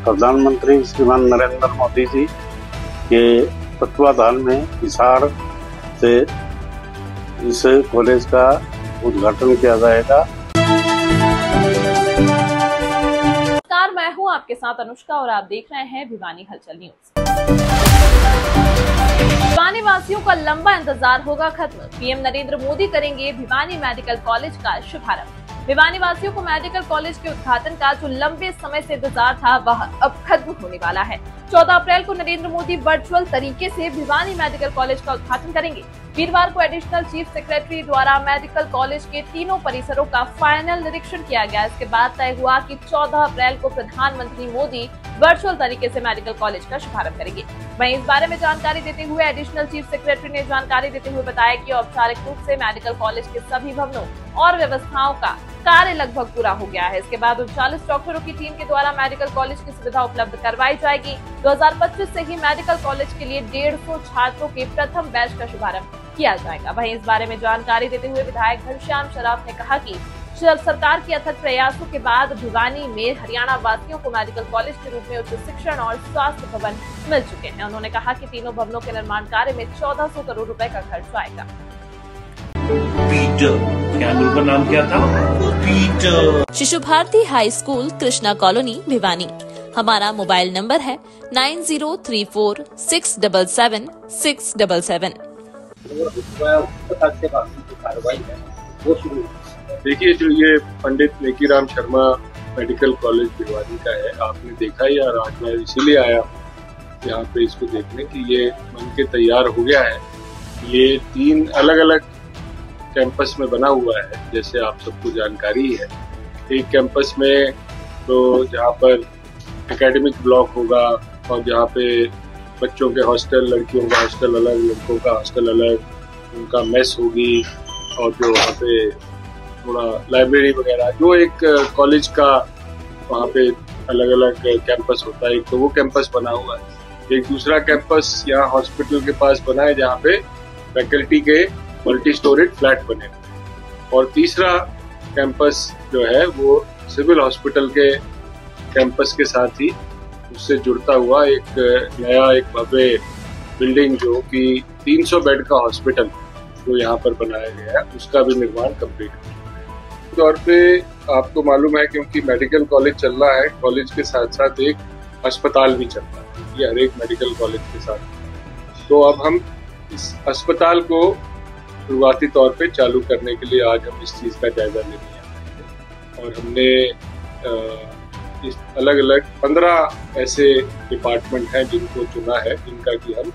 प्रधानमंत्री श्रीमान नरेंद्र मोदी जी के तत्वाधान में हिसार से इस कॉलेज का उद्घाटन किया जाएगा। नमस्कार, मैं हूं आपके साथ अनुष्का और आप देख रहे हैं भिवानी हलचल न्यूज। भिवानी वासियों का लंबा इंतजार होगा खत्म। पीएम नरेंद्र मोदी करेंगे भिवानी मेडिकल कॉलेज का शुभारंभ। भिवानी वासियों को मेडिकल कॉलेज के उद्घाटन का जो लंबे समय से इंतजार था वह अब खत्म होने वाला है। 14 अप्रैल को नरेंद्र मोदी वर्चुअल तरीके से भिवानी मेडिकल कॉलेज का उद्घाटन करेंगे। वीरवार को एडिशनल चीफ सेक्रेटरी द्वारा मेडिकल कॉलेज के तीनों परिसरों का फाइनल निरीक्षण किया गया। इसके बाद तय हुआ कि 14 अप्रैल को प्रधानमंत्री मोदी वर्चुअल तरीके से मेडिकल कॉलेज का शुभारंभ करेंगे। वहीं इस बारे में जानकारी देते हुए एडिशनल चीफ सेक्रेटरी ने जानकारी देते हुए बताया कि औपचारिक रूप से मेडिकल कॉलेज के सभी भवनों और व्यवस्थाओं का कार्य लगभग पूरा हो गया है। इसके बाद 39 डॉक्टरों की टीम के द्वारा मेडिकल कॉलेज की सुविधा उपलब्ध करवाई जाएगी। 2025 से ही मेडिकल कॉलेज के लिए 150 छात्रों के प्रथम बैच का शुभारंभ किया जाएगा। वहीं इस बारे में जानकारी देते हुए विधायक घनश्याम शराफ ने कहा कि सरकार के अथक प्रयासों के बाद भिवानी में हरियाणा वासियों को मेडिकल कॉलेज के रूप में उच्च शिक्षण और स्वास्थ्य भवन मिल चुके हैं। उन्होंने कहा कि तीनों भवनों के निर्माण कार्य में 1400 करोड़ रुपए का खर्च आएगा। पीटर, क्या गुरु का नाम क्या था? Peter. Shishu Bharti high school, Krishna colony, Bhiwani. हमारा मोबाइल नंबर है 9034677677। देखिए, जो ये पंडित नेकीराम शर्मा मेडिकल कॉलेज भिवानी का है, आपने देखा ही, और आज मैं इसीलिए आया यहाँ पे इसको देखने कि ये बन के तैयार हो गया है। ये 3 अलग अलग कैंपस में बना हुआ है, जैसे आप सबको जानकारी है। एक कैंपस में तो जहाँ पर एकेडमिक ब्लॉक होगा और जहाँ पे बच्चों के हॉस्टल, लड़कियों का हॉस्टल अलग, लड़कों का हॉस्टल अलग, उनका मेस होगी, और जो वहाँ पे थोड़ा लाइब्रेरी वगैरह, जो एक कॉलेज का वहाँ पे अलग अलग कैंपस होता है। एक तो वो कैंपस बना हुआ है। एक दूसरा कैंपस यहाँ हॉस्पिटल के पास बना है, जहाँ पे फैकल्टी के मल्टी स्टोरेड फ्लैट बने हुए। और तीसरा कैंपस जो है वो सिविल हॉस्पिटल के कैंपस के साथ ही उससे जुड़ता हुआ एक नया, एक भव्य बिल्डिंग जो कि 300 बेड का हॉस्पिटल जो यहाँ पर बनाया गया है, उसका भी निर्माण कंप्लीट है। तौर पे आपको मालूम है, क्योंकि मेडिकल कॉलेज चल रहा है, कॉलेज के साथ साथ एक अस्पताल भी चल रहा है, ये हर एक मेडिकल कॉलेज के साथ। तो अब हम इस अस्पताल को शुरुआती तौर पे चालू करने के लिए आज हम इस चीज़ का जायजा लेने आए हैं। और हमने इस अलग अलग 15 ऐसे डिपार्टमेंट हैं जिनको चुना है, जिनका कि हम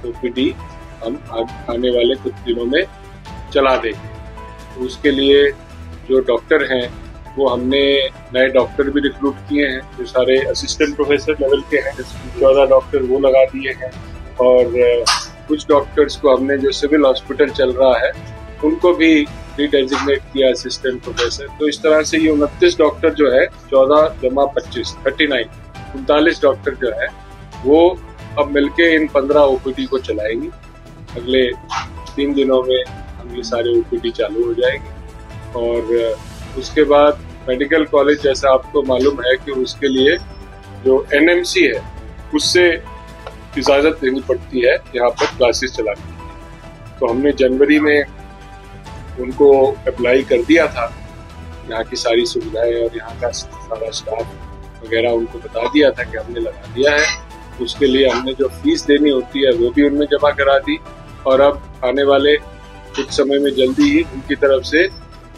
ओपीडी हम आने वाले कुछ दिनों में चला देंगे। तो उसके लिए जो डॉक्टर हैं वो हमने नए डॉक्टर भी रिक्रूट किए हैं, जो सारे असिस्टेंट प्रोफेसर लेवल के हैं। 14 डॉक्टर वो लगा दिए हैं, और कुछ डॉक्टर्स को हमने, जो सिविल हॉस्पिटल चल रहा है, उनको भी रीडेजिग्नेट किया असिस्टेंट प्रोफेसर। तो इस तरह से ये 29 डॉक्टर जो है, 14 जमा 25, 39 डॉक्टर जो है वो अब मिलके इन 15 ओपीडी को चलाएंगे। अगले 3 दिनों में हम ये सारे ओपीडी चालू हो जाएंगे। और उसके बाद मेडिकल कॉलेज, जैसा आपको मालूम है कि उसके लिए जो एनएमसी है उससे इजाज़त लेनी पड़ती है यहाँ पर क्लासेस चलाने के लिए। तो हमने जनवरी में उनको अप्लाई कर दिया था, यहाँ की सारी सुविधाएं और यहाँ का सारा स्टाफ वगैरह उनको बता दिया था कि हमने लगा दिया है। उसके लिए हमने जो फीस देनी होती है वो भी उनमें जमा करा दी, और अब आने वाले कुछ समय में जल्दी ही उनकी तरफ से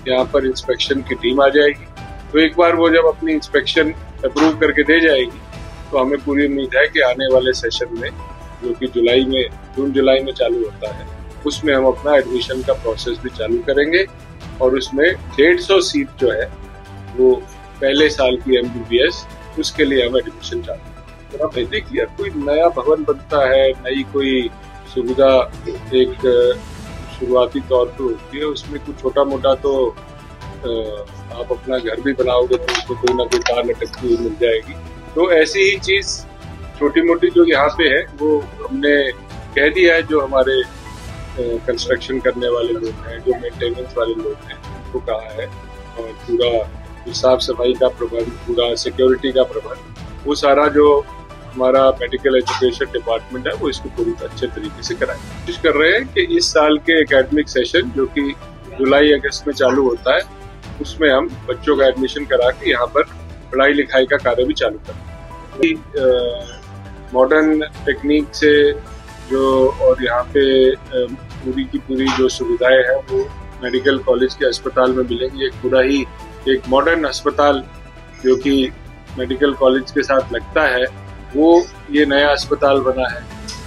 यहाँ पर इंस्पेक्शन की टीम आ जाएगी। तो एक बार वो जब अपनी इंस्पेक्शन अप्रूव करके दे जाएगी, तो हमें पूरी उम्मीद है कि आने वाले सेशन में, जो कि जून जुलाई में चालू होता है, उसमें हम अपना एडमिशन का प्रोसेस भी चालू करेंगे। और उसमें 150 सीट जो है वो पहले साल की MBBS, उसके लिए हम एडमिशन चालू करेंगे। तो आप देखिए, कोई नया भवन बनता है, नई कोई सुविधा एक शुरुआती तौर पर होती है, उसमें कुछ छोटा मोटा तो आप अपना घर भी बनाओगे तो उसको कोई ना कोई तार लटकती हुई मिल जाएगी। तो ऐसी ही चीज छोटी मोटी जो यहाँ पे है वो हमने कह दिया है, जो हमारे कंस्ट्रक्शन करने वाले लोग हैं, जो मेंटेनेंस वाले लोग हैं, उनको कहा है। और पूरा साफ सफाई का प्रबंध, पूरा सिक्योरिटी का प्रबंध वो सारा जो हमारा मेडिकल एजुकेशन डिपार्टमेंट है वो इसको पूरी अच्छे तरीके से कराए। कोशिश कर रहे हैं कि इस साल के एकेडमिक सेशन जो कि जुलाई अगस्त में चालू होता है उसमें हम बच्चों का एडमिशन करा के यहाँ पर पढ़ाई लिखाई का कार्य भी चालू करें। मॉडर्न टेक्निक से जो और यहाँ पे पूरी की पूरी जो सुविधाएं हैं वो मेडिकल कॉलेज के अस्पताल में मिलेंगी। एक पूरा ही एक मॉडर्न अस्पताल जो कि मेडिकल कॉलेज के साथ लगता है वो ये नया अस्पताल बना है।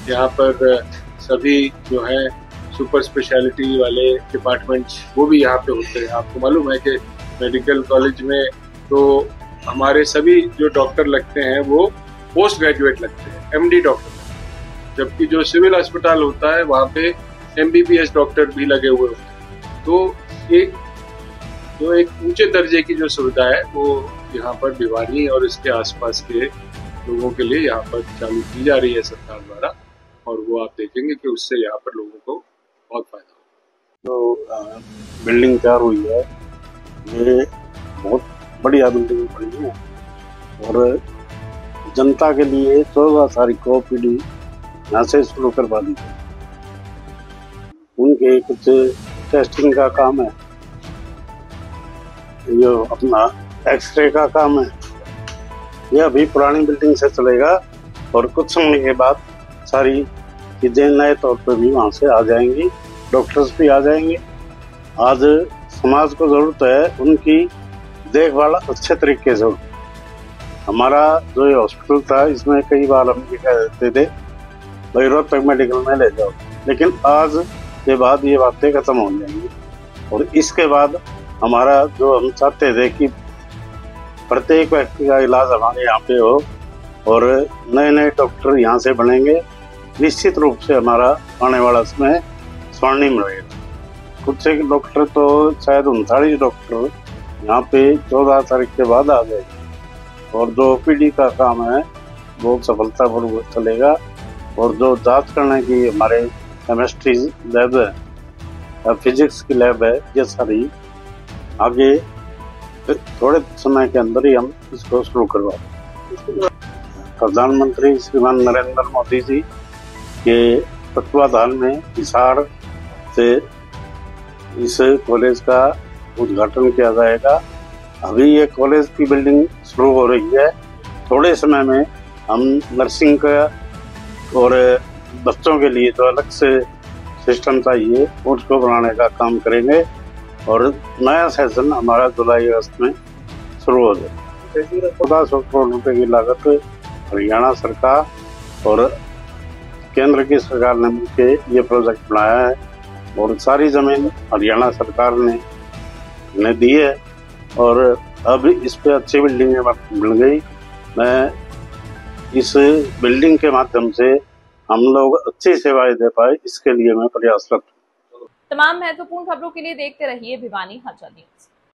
यहाँ पर सभी जो है सुपर स्पेशलिटी वाले डिपार्टमेंट्स वो भी यहाँ पे होते हैं। आपको मालूम है कि मेडिकल कॉलेज में तो हमारे सभी जो डॉक्टर लगते हैं वो पोस्ट ग्रेजुएट लगते हैं, एमडी डॉक्टर, जबकि जो सिविल अस्पताल होता है वहाँ पे एमबीबीएस डॉक्टर भी लगे हुए होते हैं। तो एक ऊंचे दर्जे की जो सुविधा है वो यहाँ पर भिवानी और इसके आसपास के लोगों के लिए यहाँ पर चालू की जा रही है सरकार द्वारा, और वो आप देखेंगे कि उससे यहाँ पर लोगों को बहुत फायदा होगा। जो बिल्डिंग तैयार हुई है ये बहुत बढ़िया बिल्डिंग बनी है और जनता के लिए 14 तारीख को पीडी यहाँ से शुरू करवा दी गई। उनके कुछ टेस्टिंग का काम है, जो अपना एक्सरे का काम है, यह भी पुरानी बिल्डिंग से चलेगा और कुछ समय के बाद सारी चीजें नए तौर पर भी वहाँ से आ जाएंगी, डॉक्टर्स भी आ जाएंगे। आज समाज को जरूरत है उनकी देखभाल अच्छे तरीके से। हमारा जो ये हॉस्पिटल था इसमें कई बार हम ये कह देते थे भाई रोहतक मेडिकल में ले जाओ, लेकिन आज के बाद ये बातें खत्म हो जाएंगी और इसके बाद हमारा जो हम चाहते थे कि प्रत्येक व्यक्ति का इलाज हमारे यहाँ पे हो और नए नए डॉक्टर यहाँ से बनेंगे, निश्चित रूप से हमारा आने वाला समय स्वर्णिम रहेगा। कुछ एक डॉक्टर तो शायद 39 डॉक्टर यहाँ पे 14 तारीख के बाद आ गए और जो ओपीडी का काम है वो सफलतापूर्वक चलेगा और जो जांच करने की हमारे केमिस्ट्री लैब है या फिजिक्स की लैब है, ये सारी आगे थोड़े समय के अंदर ही हम इसको शुरू करवा दें। प्रधानमंत्री श्रीमान नरेंद्र मोदी जी के तत्वाधान में हिसार से इस कॉलेज का उद्घाटन किया जाएगा। अभी ये कॉलेज की बिल्डिंग शुरू हो रही है। थोड़े समय में हम नर्सिंग का और बच्चों के लिए जो अलग से सिस्टम चाहिए उसको बनाने का काम करेंगे और नया सेशन हमारा जुलाई अगस्त में शुरू हो जाए। 1400 करोड़ रुपए की लागत हरियाणा सरकार और केंद्र की सरकार ने मिलकर ये प्रोजेक्ट बनाया है और सारी जमीन हरियाणा सरकार ने दी है और अब इस पे अच्छी बिल्डिंग मिल गई। मैं इस बिल्डिंग के माध्यम से हम लोग अच्छी सेवाएं दे पाए, इसके लिए मैं प्रयासरत हूँ। तमाम महत्वपूर्ण खबरों के लिए देखते रहिए भिवानी हलचल न्यूज।